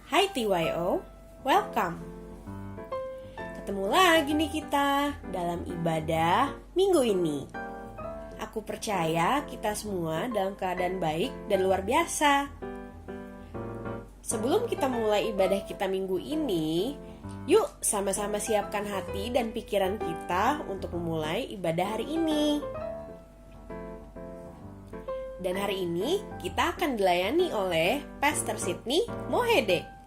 Hai TYO, welcome. Ketemu lagi nih kita dalam ibadah minggu ini. Aku percaya kita semua dalam keadaan baik dan luar biasa. Sebelum kita mulai ibadah kita minggu ini, yuk sama-sama siapkan hati dan pikiran kita untuk memulai ibadah hari ini. Dan hari ini kita akan dilayani oleh Pastor Sydney Mohede.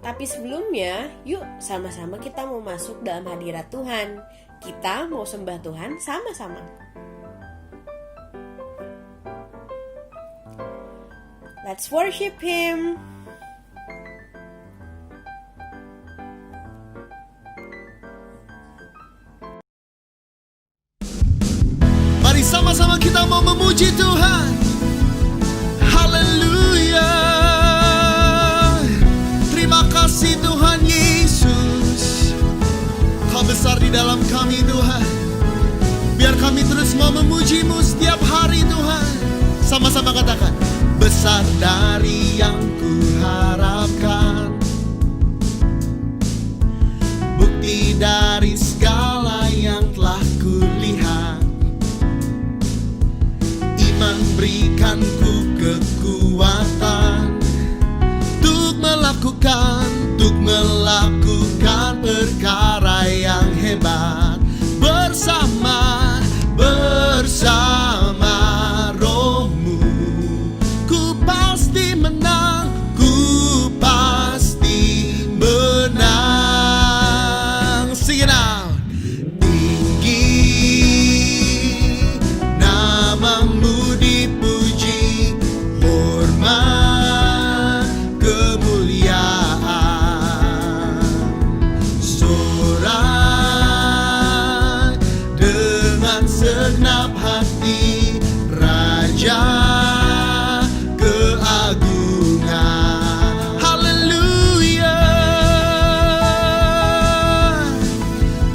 Tapi sebelumnya, yuk sama-sama kita mau masuk dalam hadirat Tuhan. Kita mau sembah Tuhan sama-sama. Let's worship Him. Mari sama-sama kita mau memuji Tuhan. Haleluya. Terima kasih Tuhan Yesus. Kau besar di dalam kami Tuhan. Biar kami terus mau memuji-Mu setiap hari Tuhan. Sama-sama katakan, besar dari yang kuharapkan, bukti dari segala yang telah kulihat. Iman berikanku kekuatan untuk melakukan perkara yang hebat. Bersama Roh-Mu ku pasti menang, ku pasti menang. Sing it out. Tinggi namamu dipuji, hormat kemuliaan, sorak dengan segenap hati, Raja keagungan. Haleluya.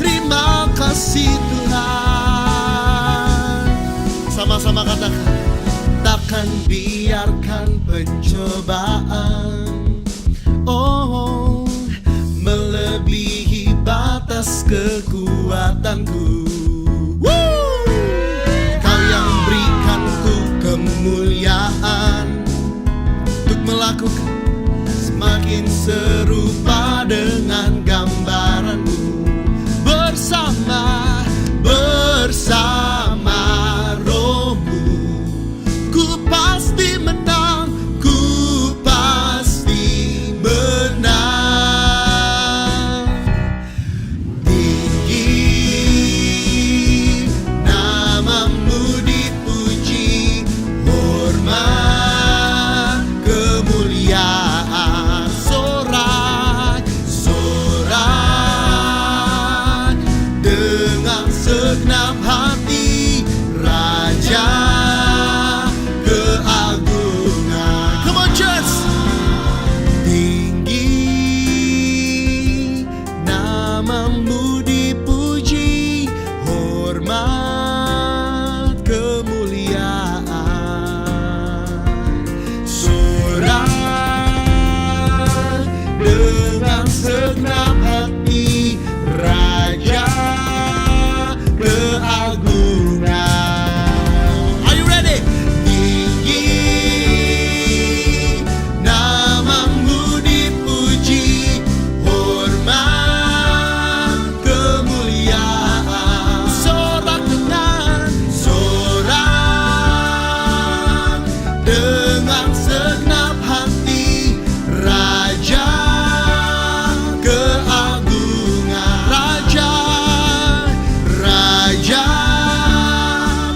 Terima kasih Tuhan. Sama-sama katakan, takkan biarkan pencobaan melebihi batas kekuatanku. Kau yang berikanku kemuliaan untuk melakukan semakin serupa dengan gambaranmu. Bersama Roh-Mu ku pasti menang, ku pasti menang. Tinggi namamu dipuji, hormat kemuliaan, sorak dengan segenap hati, Raja keagungan. Come on church. Tinggi namamu dipuji, hormat kemuliaan, sorak dengan segenap hati, Raja keagungan. Are you ready? Tinggi namamu dipuji, hormat kemuliaan, sorak dengan segenap hati, Raja keagungan. Raja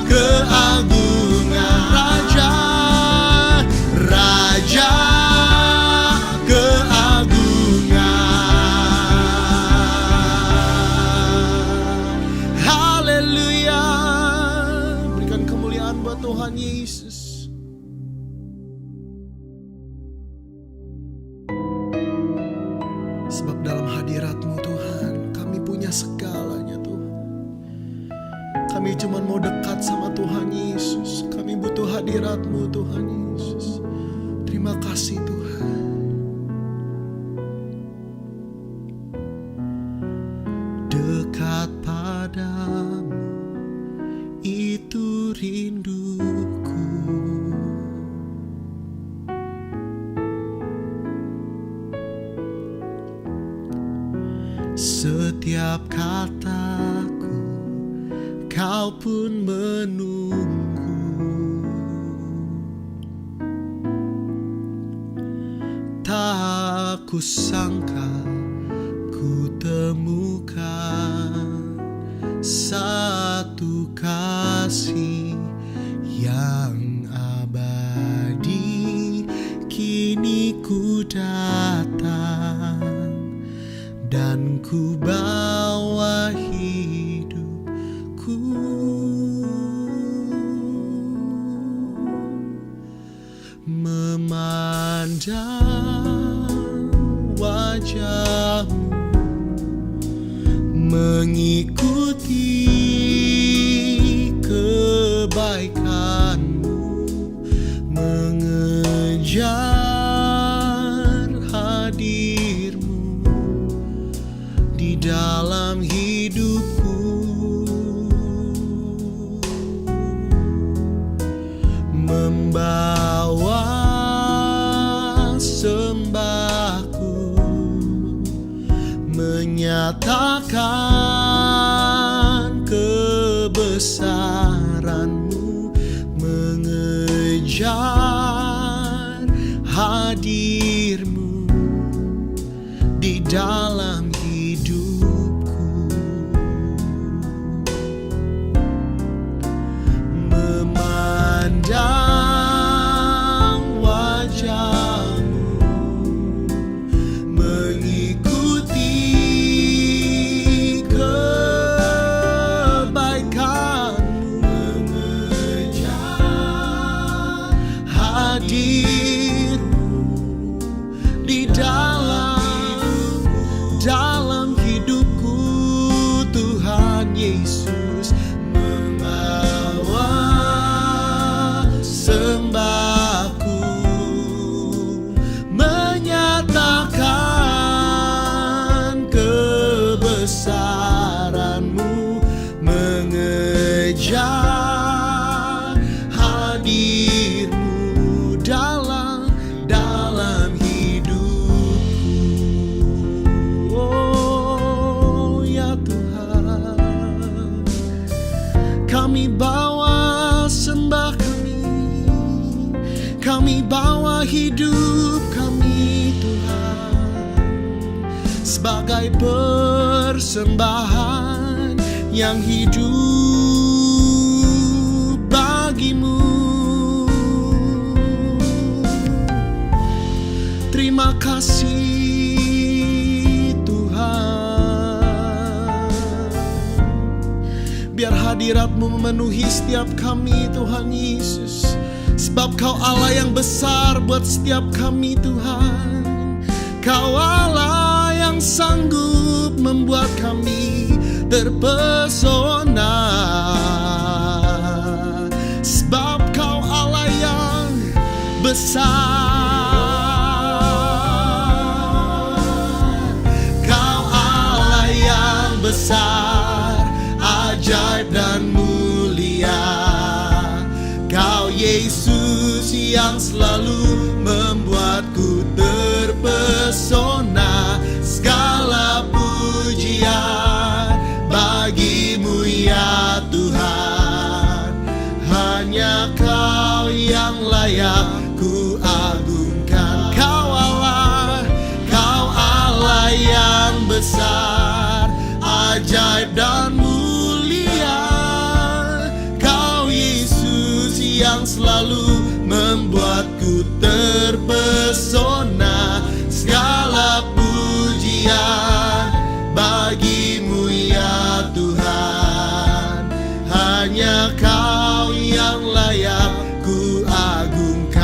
keagungan, Raja keagungan. Haleluya. Berikan kemuliaan buat Tuhan Yesus. Sebab dalam hadirat-Mu Tuhan, kami punya segalanya Tuhan. Kami cuma mau dekat sama Tuhan Yesus. Kami butuh hadirat-Mu Tuhan Yesus. Terima kasih Tuhan. Dekat padamu itu rinduku. Setiap kataku kau pun menunggu. Tak kusangka ku temukan satu kasih yang abadi. Kini ku datang dan ku bawa hidupku. Memandang wajahmu, mengikuti kebaikanmu, mengejar hadirmu di dalam hidupku. Membawa sembahku, menyatakan kebesaranmu, mengejar hadirmu di dalam hidupku. Memandang wajahmu, mengikuti kebaikanmu, mengejar hadirmu di dalam hidupku. Tuhan Yesus membawa sembahku, menyatakan kebesaranmu, mengejar hadirmu dalam hidupku. Oh ya Tuhan, kami bawa sembah kami bawa hidup kami Tuhan, sebagai persembahan yang hidup bagimu. Terima kasih Tuhan, biar hadirat-Mu memenuhi setiap kami Tuhan Yesus. Sebab Kau Allah yang besar buat setiap kami Tuhan. Kau Allah yang sanggup membuat kami terpesona. Sebab Kau Allah yang besar. Kau Allah yang besar, ajaib dan mulia. Kau Yesus yang selalu membuatku terpesona. Segala pujian bagi-Mu ya Tuhan. Hanya Kau yang layak ku agungkan. Kau Allah yang besar, ajaib dan mulia. Kau Yesus yang selalu membuatku terpesona. Segala pujian bagi-Mu ya Tuhan. Hanya Kau yang layak ku agungkan.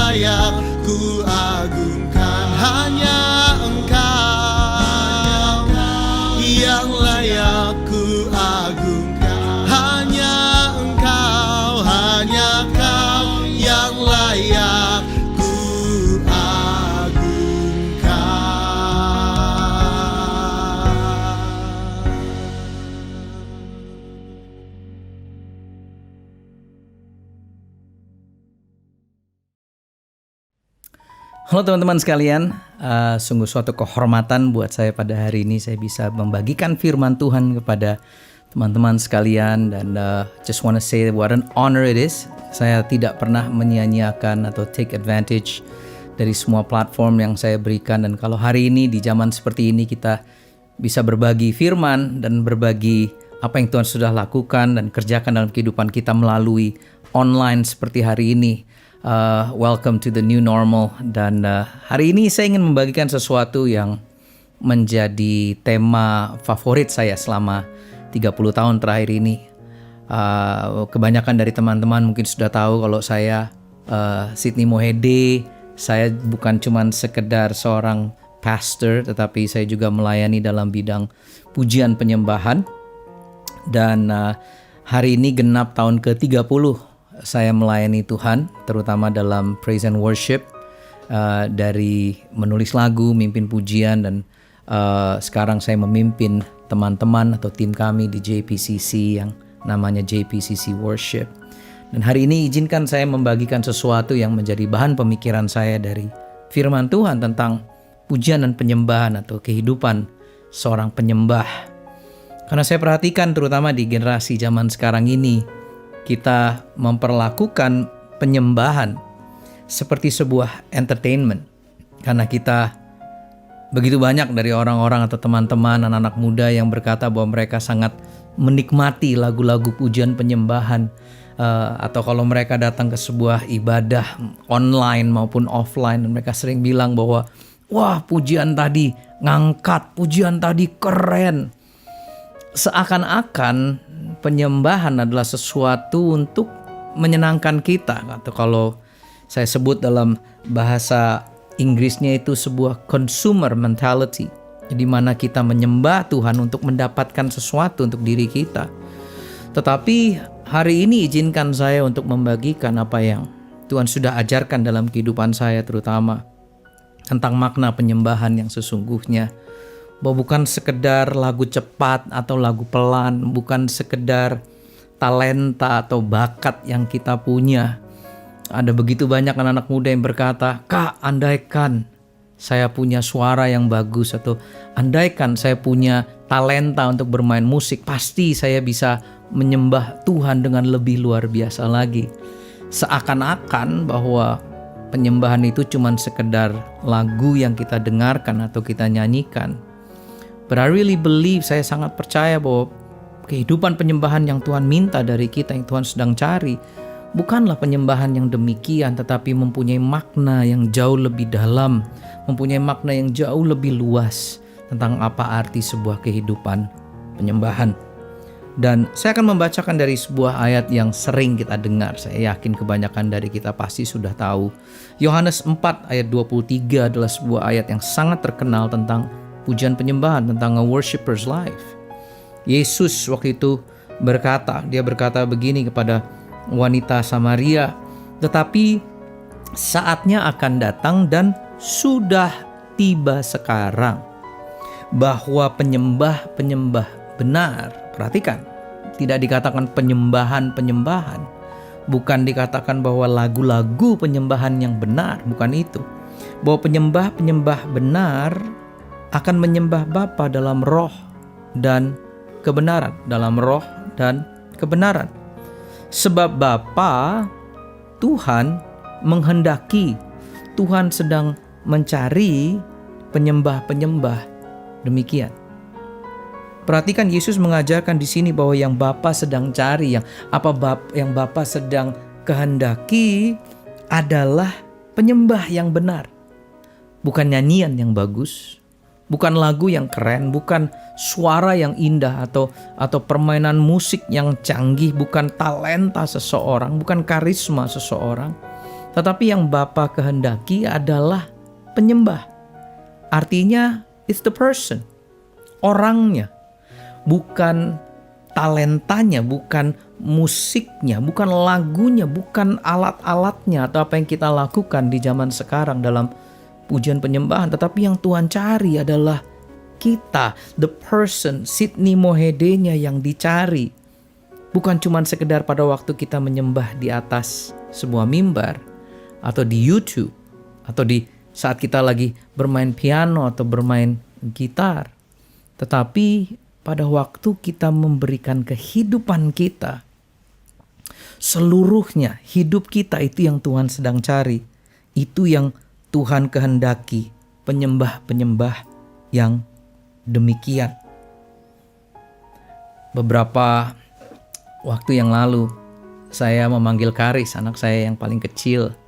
layak ku agungkan. Hanya Engkau yang layak ku agungkan. Hanya Engkau yang layak ku Halo teman-teman sekalian, sungguh suatu kehormatan buat saya pada hari ini saya bisa membagikan firman Tuhan kepada teman-teman sekalian, dan just wanna say what an honor it is. Saya tidak pernah menyia-nyiakan atau take advantage dari semua platform yang saya berikan, dan kalau hari ini di zaman seperti ini kita bisa berbagi firman dan berbagi apa yang Tuhan sudah lakukan dan kerjakan dalam kehidupan kita melalui online seperti hari ini. Welcome to the new normal, dan hari ini saya ingin membagikan sesuatu yang menjadi tema favorit saya selama 30 tahun terakhir ini. Kebanyakan dari teman-teman mungkin sudah tahu kalau saya Sidney Mohede. Saya bukan cuma sekedar seorang pastor, tetapi saya juga melayani dalam bidang pujian penyembahan. Dan hari ini genap tahun ke-30 saya melayani Tuhan, terutama dalam praise and worship, dari menulis lagu, mimpin pujian, dan sekarang saya memimpin teman-teman atau tim kami di JPCC yang namanya JPCC Worship. Dan hari ini izinkan saya membagikan sesuatu yang menjadi bahan pemikiran saya dari firman Tuhan tentang pujian dan penyembahan atau kehidupan seorang penyembah. Karena saya perhatikan terutama di generasi zaman sekarang ini, kita memperlakukan penyembahan seperti sebuah entertainment. Karena kita begitu banyak dari orang-orang atau teman-teman anak-anak muda yang berkata bahwa mereka sangat menikmati lagu-lagu pujian penyembahan. Atau kalau mereka datang ke sebuah ibadah online maupun offline, dan mereka sering bilang bahwa wah, pujian tadi ngangkat, pujian tadi keren. Seakan-akan penyembahan adalah sesuatu untuk menyenangkan kita, atau kalau saya sebut dalam bahasa Inggrisnya itu sebuah consumer mentality, di mana kita menyembah Tuhan untuk mendapatkan sesuatu untuk diri kita. Tetapi hari ini izinkan saya untuk membagikan apa yang Tuhan sudah ajarkan dalam kehidupan saya, terutama tentang makna penyembahan yang sesungguhnya. Bahwa bukan sekedar lagu cepat atau lagu pelan, bukan sekedar talenta atau bakat yang kita punya. Ada begitu banyak anak-anak muda yang berkata, "Kak, andaikan saya punya suara yang bagus," atau "andaikan saya punya talenta untuk bermain musik, pasti saya bisa menyembah Tuhan dengan lebih luar biasa lagi." Seakan-akan bahwa penyembahan itu cuma sekedar lagu yang kita dengarkan atau kita nyanyikan. But I really believe, saya sangat percaya bahwa kehidupan penyembahan yang Tuhan minta dari kita, yang Tuhan sedang cari, bukanlah penyembahan yang demikian, tetapi mempunyai makna yang jauh lebih dalam, mempunyai makna yang jauh lebih luas tentang apa arti sebuah kehidupan penyembahan. Dan saya akan membacakan dari sebuah ayat yang sering kita dengar. Saya yakin kebanyakan dari kita pasti sudah tahu. Yohanes 4 ayat 23 adalah sebuah ayat yang sangat terkenal tentang pujian penyembahan, tentang a worshipper's life. Yesus waktu itu dia berkata begini kepada wanita Samaria, "Tetapi saatnya akan datang dan sudah tiba sekarang bahwa penyembah-penyembah benar." Perhatikan, tidak dikatakan penyembahan-penyembahan, bukan dikatakan bahwa lagu-lagu penyembahan yang benar, bukan itu. Bahwa penyembah-penyembah benar akan menyembah Bapa dalam roh dan kebenaran, dalam roh dan kebenaran. Sebab Bapa, Tuhan menghendaki, Tuhan sedang mencari penyembah-penyembah demikian. Perhatikan, Yesus mengajarkan di sini bahwa yang Bapa sedang cari, yang Bapa sedang kehendaki adalah penyembah yang benar. Bukan nyanyian yang bagus, bukan lagu yang keren, bukan suara yang indah atau permainan musik yang canggih, bukan talenta seseorang, bukan karisma seseorang. Tetapi yang Bapa kehendaki adalah penyembah. Artinya, it's the person, orangnya. Bukan talentanya, bukan musiknya, bukan lagunya, bukan alat-alatnya atau apa yang kita lakukan di zaman sekarang dalam pujian penyembahan. Tetapi yang Tuhan cari adalah kita, the person, Sydney Mohede-nya yang dicari. Bukan cuma sekedar pada waktu kita menyembah di atas sebuah mimbar atau di YouTube atau di saat kita lagi bermain piano atau bermain gitar. Tetapi pada waktu kita memberikan kehidupan kita, seluruhnya hidup kita itu yang Tuhan sedang cari. Itu yang Tuhan kehendaki, penyembah-penyembah yang demikian. Beberapa waktu yang lalu saya memanggil Karis, anak saya yang paling kecil.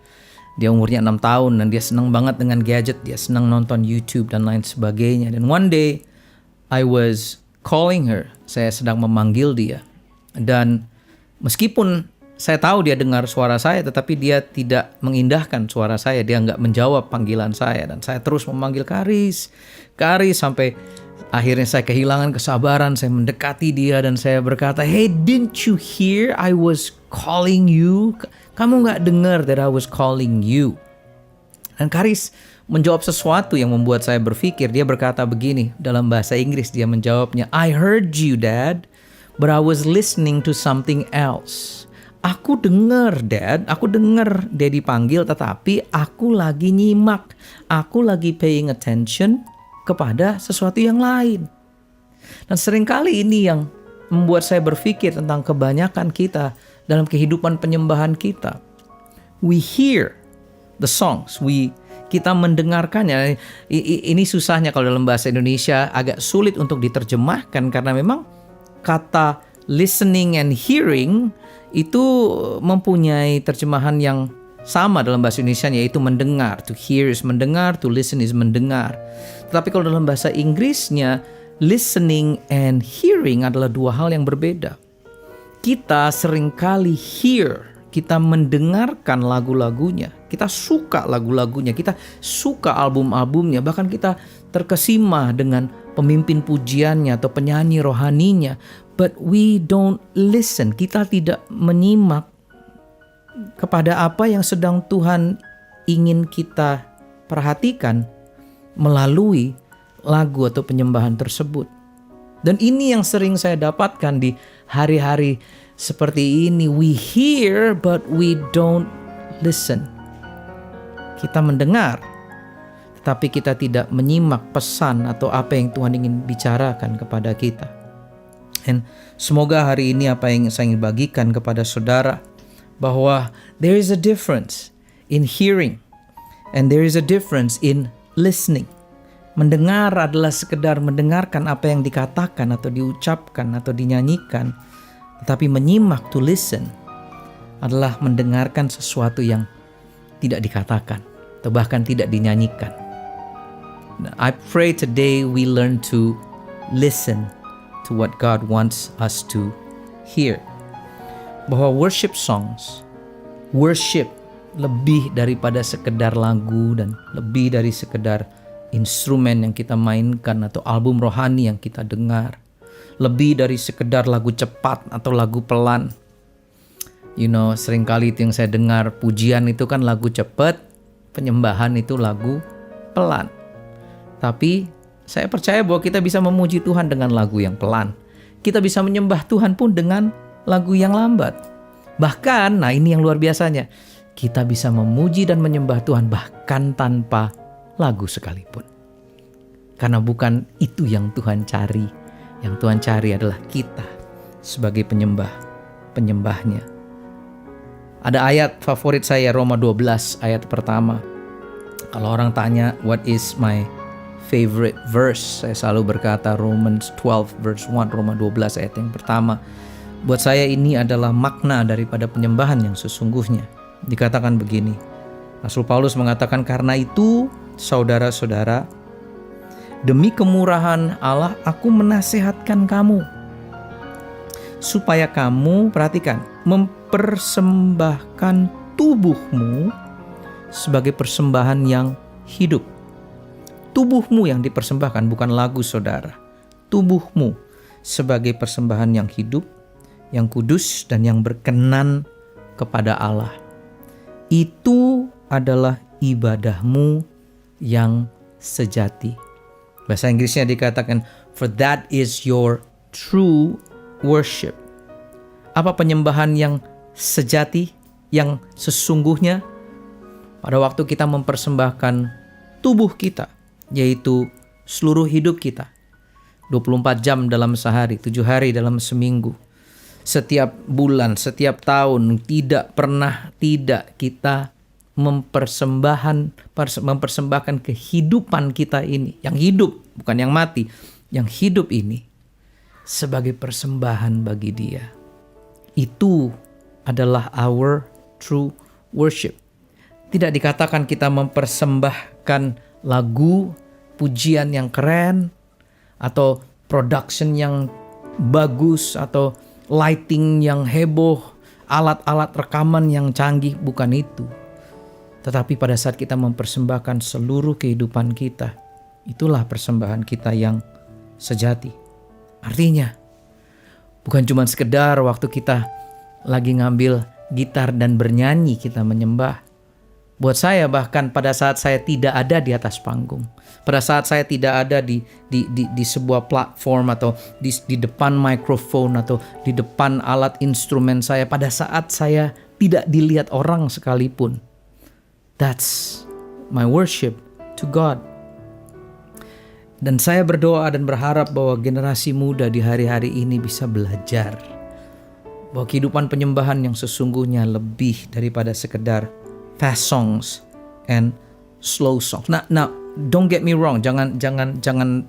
Dia umurnya 6 tahun dan dia senang banget dengan gadget, dia senang nonton YouTube dan lain sebagainya. Dan one day I was calling her, saya sedang memanggil dia. Dan meskipun saya tahu dia dengar suara saya, tetapi dia tidak mengindahkan suara saya. Dia nggak menjawab panggilan saya. Dan saya terus memanggil Karis, sampai akhirnya saya kehilangan kesabaran. Saya mendekati dia dan saya berkata, "Hey, didn't you hear I was calling you? Kamu nggak dengar that I was calling you?" Dan Karis menjawab sesuatu yang membuat saya berpikir. Dia berkata begini dalam bahasa Inggris. Dia menjawabnya, "I heard you, Dad, but I was listening to something else." Aku dengar, Dad. Aku dengar dia dipanggil, tetapi aku lagi nyimak. Aku lagi paying attention kepada sesuatu yang lain. Dan seringkali ini yang membuat saya berpikir tentang kebanyakan kita dalam kehidupan penyembahan kita. We hear the songs. Kita mendengarkannya. Ini susahnya kalau dalam bahasa Indonesia, agak sulit untuk diterjemahkan karena memang kata listening and hearing itu mempunyai terjemahan yang sama dalam bahasa Indonesia, yaitu mendengar. To hear is mendengar, to listen is mendengar. Tetapi kalau dalam bahasa Inggrisnya, listening and hearing adalah dua hal yang berbeda. Kita seringkali hear, kita mendengarkan lagu-lagunya, kita suka lagu-lagunya, kita suka album-albumnya, bahkan kita terkesima dengan pemimpin pujiannya atau penyanyi rohaninya. But we don't listen. Kita tidak menyimak kepada apa yang sedang Tuhan ingin kita perhatikan melalui lagu atau penyembahan tersebut. Dan ini yang sering saya dapatkan di hari-hari seperti ini. We hear but we don't listen. Kita mendengar, tetapi kita tidak menyimak pesan atau apa yang Tuhan ingin bicarakan kepada kita. Dan semoga hari ini apa yang saya ingin bagikan kepada saudara, bahwa there is a difference in hearing and there is a difference in listening. Mendengar adalah sekedar mendengarkan apa yang dikatakan atau diucapkan atau dinyanyikan. Tetapi menyimak, to listen, adalah mendengarkan sesuatu yang tidak dikatakan atau bahkan tidak dinyanyikan. I pray today we learn to listen to what God wants us to hear. Bahwa worship songs, worship lebih daripada sekedar lagu dan lebih dari sekedar instrumen yang kita mainkan atau album rohani yang kita dengar. Lebih dari sekedar lagu cepat atau lagu pelan. Seringkali itu yang saya dengar, pujian itu kan lagu cepat, penyembahan itu lagu pelan. Tapi saya percaya bahwa kita bisa memuji Tuhan dengan lagu yang pelan. Kita bisa menyembah Tuhan pun dengan lagu yang lambat. Bahkan, ini yang luar biasanya, kita bisa memuji dan menyembah Tuhan bahkan tanpa lagu sekalipun. Karena bukan itu yang Tuhan cari. Yang Tuhan cari adalah kita sebagai penyembahnya. Ada ayat favorit saya, Roma 12 ayat pertama. Kalau orang tanya, what is my favorite verse? Saya selalu berkata Romans 12 verse 1, Roma 12 ayat yang pertama. Buat saya ini adalah makna daripada penyembahan yang sesungguhnya. Dikatakan begini, Rasul Paulus mengatakan, karena itu saudara-saudara, demi kemurahan Allah aku menasihatkan kamu, supaya kamu, perhatikan, mempersembahkan tubuhmu sebagai persembahan yang hidup. Tubuhmu yang dipersembahkan, bukan lagu saudara. Tubuhmu sebagai persembahan yang hidup, yang kudus, dan yang berkenan kepada Allah. Itu adalah ibadahmu yang sejati. Bahasa Inggrisnya dikatakan, for that is your true worship. Apa penyembahan yang sejati, yang sesungguhnya? Pada waktu kita mempersembahkan tubuh kita, yaitu seluruh hidup kita, 24 jam dalam sehari, 7 hari dalam seminggu, setiap bulan, setiap tahun, tidak pernah tidak kita mempersembahkan kehidupan kita ini, yang hidup, bukan yang mati, yang hidup ini, sebagai persembahan bagi Dia. Itu adalah our true worship. Tidak dikatakan kita mempersembahkan lagu, pujian yang keren, atau production yang bagus, atau lighting yang heboh, alat-alat rekaman yang canggih, bukan itu. Tetapi pada saat kita mempersembahkan seluruh kehidupan kita, itulah persembahan kita yang sejati. Artinya, bukan cuma sekedar waktu kita lagi ngambil gitar dan bernyanyi kita menyembah. Buat saya, bahkan pada saat saya tidak ada di atas panggung, pada saat saya tidak ada di sebuah platform, atau di depan mikrofon, atau di depan alat instrumen saya, pada saat saya tidak dilihat orang sekalipun, that's my worship to God. Dan saya berdoa dan berharap bahwa generasi muda di hari-hari ini bisa belajar bahwa kehidupan penyembahan yang sesungguhnya lebih daripada sekedar fast songs and slow songs. Nah, don't get me wrong, jangan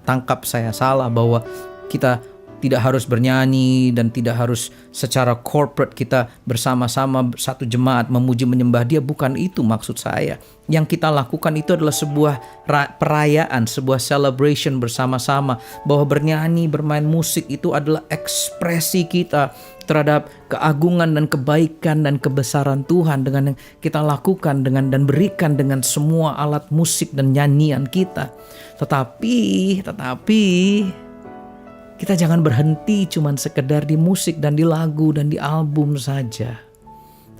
tangkap saya salah bahwa kita tidak harus bernyanyi dan tidak harus secara corporate kita bersama-sama satu jemaat memuji menyembah Dia. Bukan itu maksud saya. Yang kita lakukan itu adalah sebuah perayaan, sebuah celebration bersama-sama, bahwa bernyanyi, bermain musik itu adalah ekspresi kita terhadap keagungan dan kebaikan dan kebesaran Tuhan dengan yang kita lakukan dan berikan dengan semua alat musik dan nyanyian kita. Tetapi kita jangan berhenti cuman sekedar di musik dan di lagu dan di album saja.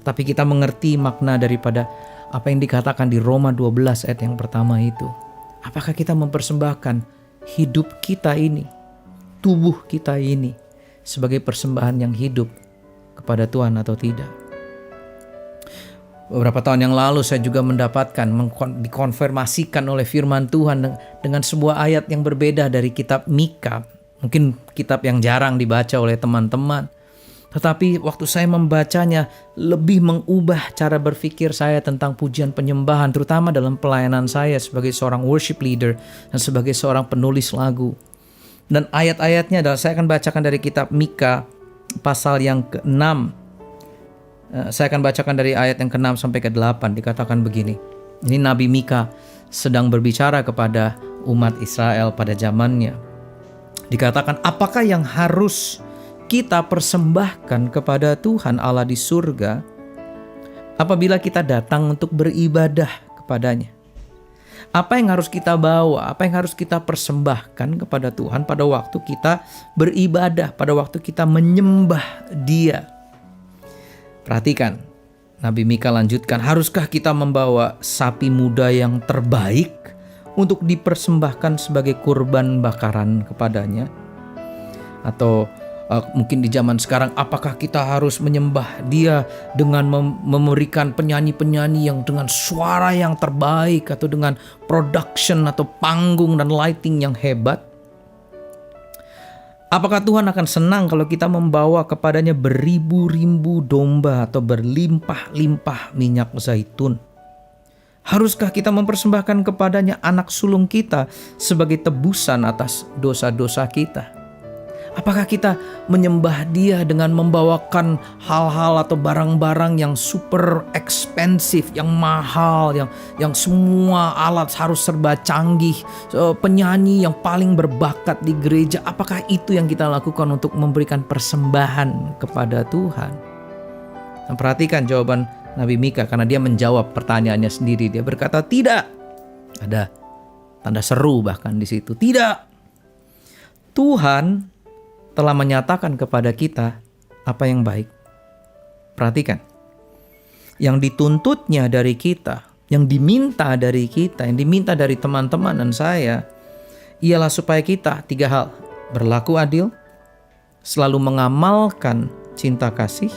Tapi kita mengerti makna daripada apa yang dikatakan di Roma 12 ayat yang pertama itu. Apakah kita mempersembahkan hidup kita ini, tubuh kita ini, sebagai persembahan yang hidup kepada Tuhan atau tidak? Beberapa tahun yang lalu saya juga mendapatkan, dikonfirmasikan oleh firman Tuhan dengan sebuah ayat yang berbeda dari kitab Mika. Mungkin kitab yang jarang dibaca oleh teman-teman. Tetapi waktu saya membacanya, lebih mengubah cara berpikir saya tentang pujian penyembahan, terutama dalam pelayanan saya sebagai seorang worship leader dan sebagai seorang penulis lagu. Dan ayat-ayatnya adalah, saya akan bacakan dari kitab Mika pasal yang ke-6. Saya akan bacakan dari ayat yang ke-6 sampai ke-8. Dikatakan begini. Ini Nabi Mika sedang berbicara kepada umat Israel pada zamannya. Dikatakan, apakah yang harus kita persembahkan kepada Tuhan Allah di surga apabila kita datang untuk beribadah kepadanya? Apa yang harus kita bawa? Apa yang harus kita persembahkan kepada Tuhan pada waktu kita beribadah, pada waktu kita menyembah Dia? Perhatikan, Nabi Mika lanjutkan, haruskah kita membawa sapi muda yang terbaik untuk dipersembahkan sebagai kurban bakaran kepadanya? Atau mungkin di zaman sekarang, apakah kita harus menyembah Dia dengan memberikan penyanyi-penyanyi yang dengan suara yang terbaik, atau dengan production atau panggung dan lighting yang hebat? Apakah Tuhan akan senang kalau kita membawa kepadanya beribu-ribu domba atau berlimpah-limpah minyak zaitun? Haruskah kita mempersembahkan kepadanya anak sulung kita sebagai tebusan atas dosa-dosa kita? Apakah kita menyembah Dia dengan membawakan hal-hal atau barang-barang yang super expensive, yang mahal, yang semua alat harus serba canggih, penyanyi yang paling berbakat di gereja? Apakah itu yang kita lakukan untuk memberikan persembahan kepada Tuhan? Nah, perhatikan jawaban Nabi Mika, karena dia menjawab pertanyaannya sendiri. Dia berkata, tidak. Ada tanda seru bahkan di situ. Tidak. Tuhan telah menyatakan kepada kita apa yang baik. Perhatikan. Yang dituntutnya dari kita, yang diminta dari kita, yang diminta dari teman-teman dan saya, ialah supaya kita 3 hal. Berlaku adil, selalu mengamalkan cinta kasih,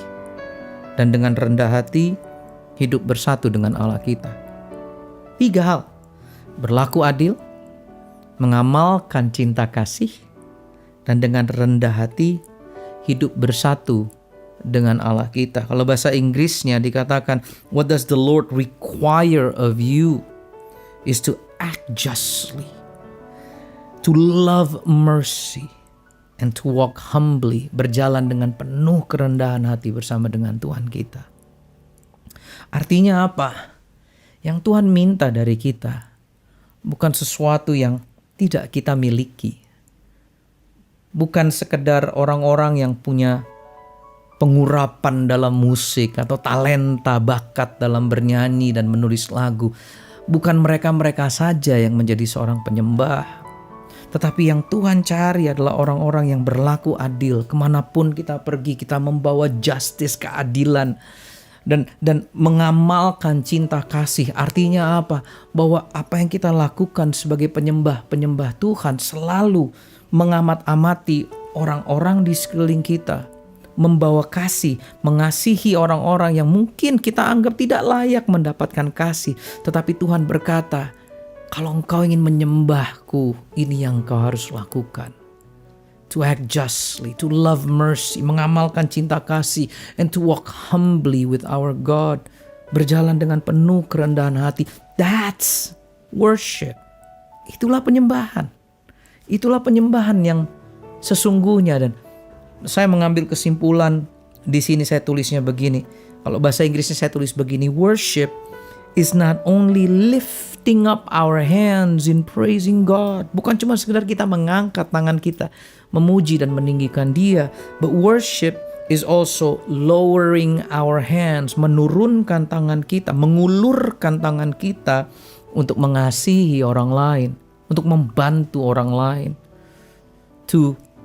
dan dengan rendah hati hidup bersatu dengan Allah kita. 3 hal. Berlaku adil, mengamalkan cinta kasih, dan dengan rendah hati hidup bersatu dengan Allah kita. Kalau bahasa Inggrisnya dikatakan, what does the Lord require of you is to act justly, to love mercy, and to walk humbly, berjalan dengan penuh kerendahan hati bersama dengan Tuhan kita. Artinya apa? Yang Tuhan minta dari kita bukan sesuatu yang tidak kita miliki. Bukan sekedar orang-orang yang punya pengurapan dalam musik atau talenta bakat dalam bernyanyi dan menulis lagu. Bukan mereka-mereka saja yang menjadi seorang penyembah. Tetapi yang Tuhan cari adalah orang-orang yang berlaku adil. Kemanapun kita pergi, kita membawa justice, keadilan. Dan mengamalkan cinta kasih. Artinya apa? Bahwa apa yang kita lakukan sebagai penyembah Tuhan selalu mengamat-amati orang-orang di sekeliling kita. Membawa kasih, mengasihi orang-orang yang mungkin kita anggap tidak layak mendapatkan kasih. Tetapi Tuhan berkata, kalau engkau ingin menyembahku, ini yang engkau harus lakukan. To act justly, to love mercy, mengamalkan cinta kasih, and to walk humbly with our God. Berjalan dengan penuh kerendahan hati. That's worship. Itulah penyembahan. Itulah penyembahan yang sesungguhnya. Dan saya mengambil kesimpulan, di sini saya tulisnya begini. Kalau bahasa Inggrisnya saya tulis begini, worship is not only lifting up our hands in praising God. Bukan cuma sekedar kita mengangkat tangan kita, memuji dan meninggikan Dia. But worship is also lowering our hands, menurunkan tangan kita, mengulurkan tangan kita untuk mengasihi orang lain, untuk membantu orang lain,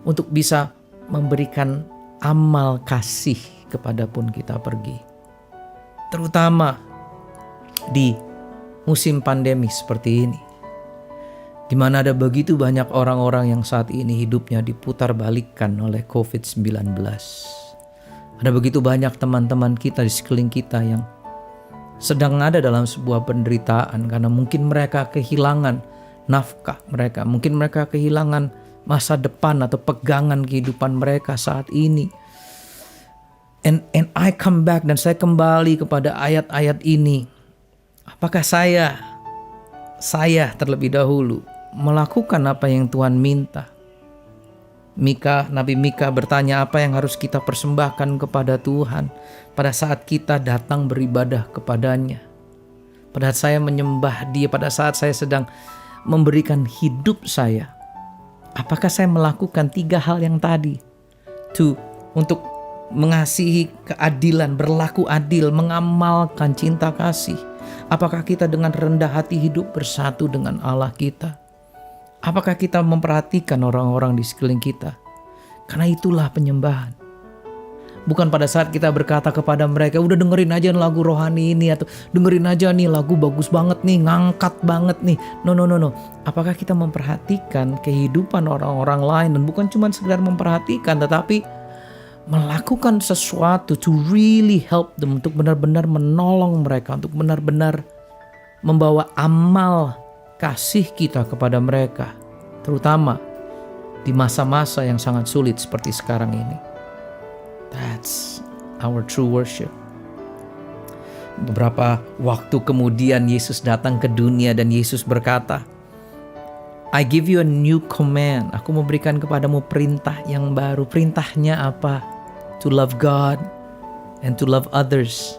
untuk bisa memberikan amal kasih kepadapun kita pergi. Terutama di musim pandemi seperti ini, di mana ada begitu banyak orang-orang yang saat ini hidupnya diputar balikkan oleh COVID-19. Ada begitu banyak teman-teman kita di sekeliling kita yang sedang ada dalam sebuah penderitaan karena mungkin mereka kehilangan nafkah mereka, mungkin mereka kehilangan masa depan atau pegangan kehidupan mereka saat ini. And I come back, dan saya kembali kepada ayat-ayat ini. Apakah saya terlebih dahulu melakukan apa yang Tuhan minta? Nabi Mika bertanya, apa yang harus kita persembahkan kepada Tuhan pada saat kita datang beribadah kepadanya, pada saat saya menyembah Dia, pada saat saya sedang memberikan hidup saya. Apakah saya melakukan 3 hal yang tadi? Untuk mengasihi keadilan, berlaku adil, mengamalkan cinta kasih. Apakah kita dengan rendah hati hidup bersatu dengan Allah kita? Apakah kita memperhatikan orang-orang di sekeliling kita? Karena itulah penyembahan. Bukan pada saat kita berkata kepada mereka, udah dengerin aja lagu rohani ini, atau dengerin aja nih lagu bagus banget nih, ngangkat banget nih. No. Apakah kita memperhatikan kehidupan orang-orang lain, dan bukan cuma sekedar memperhatikan, tetapi melakukan sesuatu to really help them, untuk benar-benar menolong mereka, untuk benar-benar membawa amal kasih kita kepada mereka, terutama di masa-masa yang sangat sulit seperti sekarang ini. That's our true worship. Beberapa waktu kemudian Yesus datang ke dunia dan Yesus berkata, I give you a new command. Aku memberikan kepadamu perintah yang baru. Perintahnya apa? To love God and to love others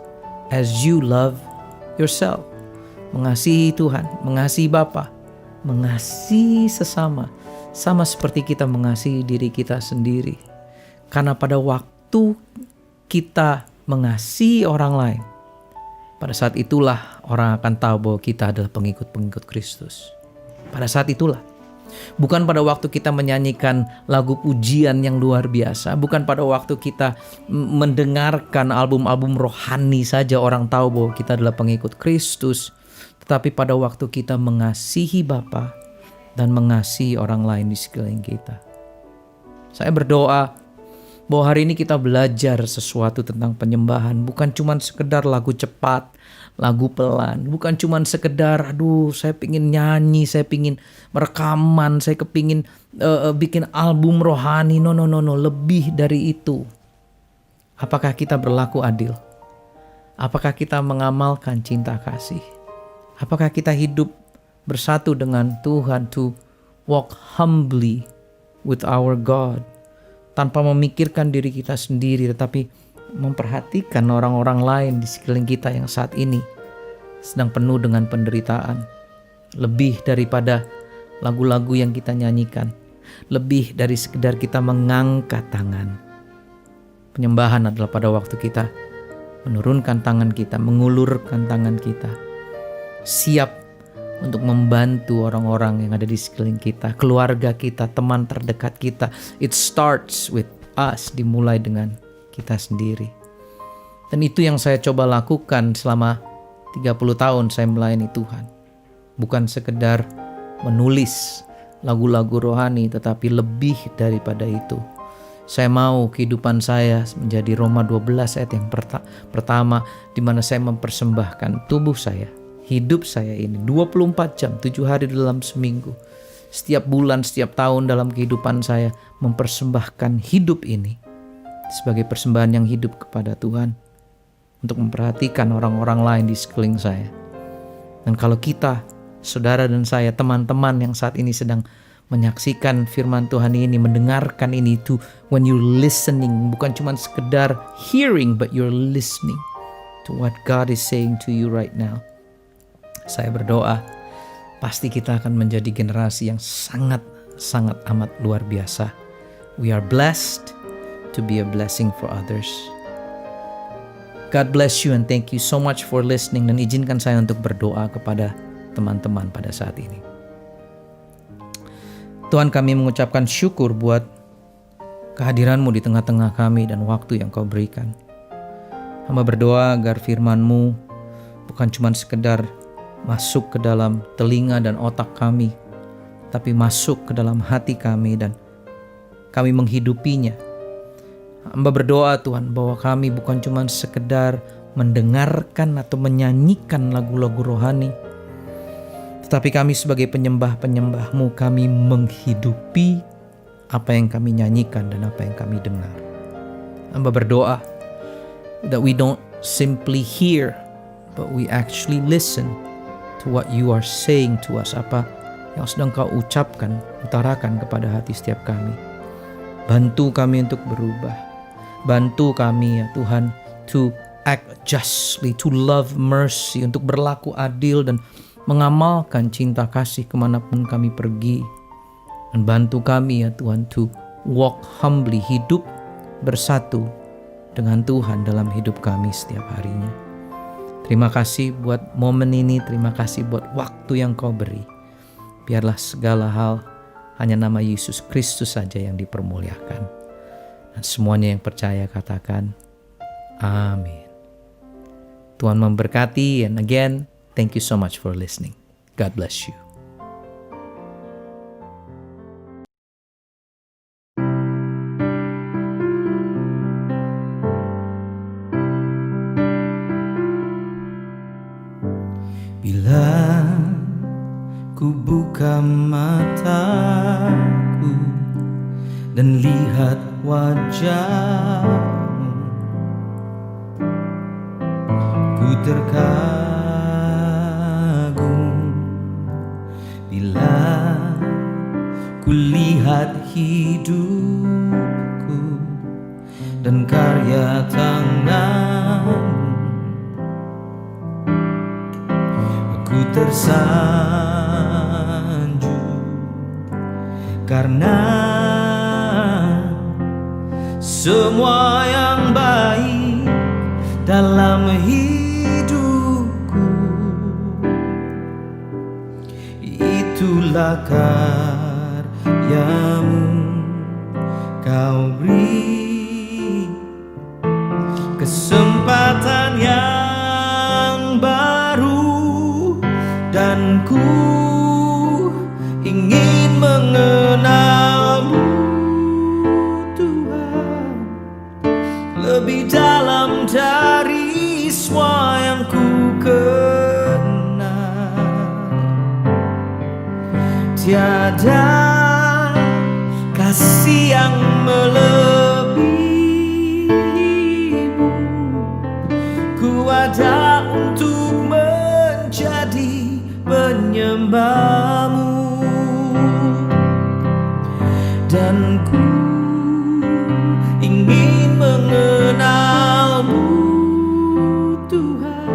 as you love yourself. Mengasihi Tuhan, mengasihi Bapa, mengasihi sesama, sama seperti kita mengasihi diri kita sendiri. Karena pada waktu kita mengasihi orang lain, pada saat itulah orang akan tahu bahwa kita adalah pengikut-pengikut Kristus. Pada saat itulah. Bukan pada waktu kita menyanyikan lagu pujian yang luar biasa. Bukan pada waktu kita mendengarkan album-album rohani saja orang tahu bahwa kita adalah pengikut Kristus. Tetapi pada waktu kita mengasihi Bapa dan mengasihi orang lain di sekeliling kita. Saya berdoa bahwa hari ini kita belajar sesuatu tentang penyembahan. Bukan cuma sekedar lagu cepat, lagu pelan. Bukan cuma sekedar, saya pingin nyanyi, saya pingin merekaman, saya kepingin bikin album rohani. No. Lebih dari itu. Apakah kita berlaku adil? Apakah kita mengamalkan cinta kasih? Apakah kita hidup bersatu dengan Tuhan to walk humbly with our God? Tanpa memikirkan diri kita sendiri, tetapi memperhatikan orang-orang lain di sekeliling kita yang saat ini sedang penuh dengan penderitaan. Lebih daripada lagu-lagu yang kita nyanyikan, lebih dari sekedar kita mengangkat tangan. Penyembahan adalah pada waktu kita menurunkan tangan kita, mengulurkan tangan kita, siap untuk membantu orang-orang yang ada di sekeliling kita, keluarga kita, teman terdekat kita. It starts with us, dimulai dengan kita sendiri. Dan itu yang saya coba lakukan selama 30 tahun saya melayani Tuhan. Bukan sekedar menulis lagu-lagu rohani, tetapi lebih daripada itu. Saya mau kehidupan saya menjadi Roma 12 ayat yang pertama, di mana saya mempersembahkan tubuh saya, hidup saya ini 24 jam, 7 hari dalam seminggu. Setiap bulan, setiap tahun dalam kehidupan saya mempersembahkan hidup ini sebagai persembahan yang hidup kepada Tuhan untuk memperhatikan orang-orang lain di sekeliling saya. Dan kalau kita, saudara dan saya, teman-teman yang saat ini sedang menyaksikan firman Tuhan ini, mendengarkan ini, when you're listening, bukan cuma sekedar hearing, but you're listening to what God is saying to you right now. Saya berdoa, pasti kita akan menjadi generasi yang sangat amat luar biasa. We are blessed to be a blessing for others. God bless you and thank you so much for listening. Dan izinkan saya untuk berdoa kepada teman-teman pada saat ini. Tuhan, kami mengucapkan syukur buat kehadiran-Mu di tengah-tengah kami dan waktu yang Kau berikan. Hamba berdoa agar firman-Mu bukan cuma sekedar masuk ke dalam telinga dan otak kami, tapi masuk ke dalam hati kami dan kami menghidupinya. Hamba berdoa Tuhan bahwa kami bukan cuma sekedar mendengarkan atau menyanyikan lagu-lagu rohani, tetapi kami sebagai penyembah-penyembah-Mu, kami menghidupi apa yang kami nyanyikan dan apa yang kami dengar. Hamba berdoa that we don't simply hear, but we actually listen to what you are saying to us, apa yang sedang Kau ucapkan, utarakan kepada hati setiap kami. Bantu kami untuk berubah. Bantu kami ya Tuhan to act justly, to love mercy, untuk berlaku adil dan mengamalkan cinta kasih kemanapun kami pergi. Dan bantu kami ya Tuhan to walk humbly, hidup bersatu dengan Tuhan dalam hidup kami setiap harinya. Terima kasih buat momen ini, terima kasih buat waktu yang Kau beri. Biarlah segala hal hanya nama Yesus Kristus saja yang dipermuliakan. Dan semuanya yang percaya katakan, amin. Tuhan memberkati, and again, thank you so much for listening. God bless you. Bila ku buka mataku dan lihat wajah-Mu, ku terkagum. Bila ku lihat hidupku dan karya tangan, ku tersanjung karena semua yang baik dalam hidup itulah karyamu. Kau beri kesempatan yang baru, dan ku ingin mengenalmu Tuhan lebih dalam dari semua yang ku kenal. Tiada kasih yang melebihimu. Ku ada untuk menjadi penyembahmu, dan ku ingin mengenalmu Tuhan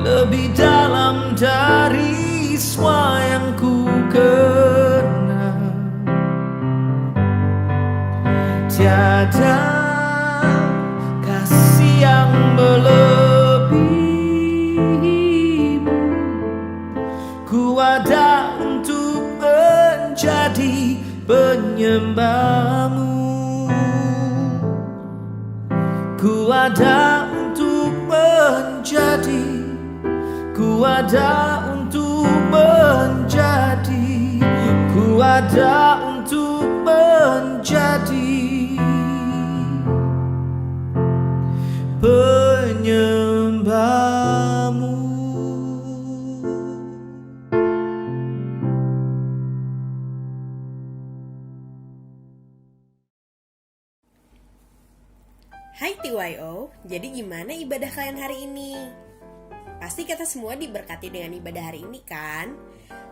lebih dalam dari semua yang ku kenal. Tiada kasih yang melebihimu. Ku ada untuk menjadi penyembahmu. Ku ada untuk menjadi, ku ada untuk menjadi, ku ada untuk menjadi penyembahmu. Hai TYO, jadi gimana ibadah kalian hari ini? Pasti kita semua diberkati dengan ibadah hari ini kan?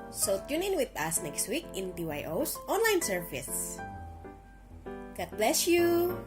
So tune in with us next week in TYO's online service. God bless you.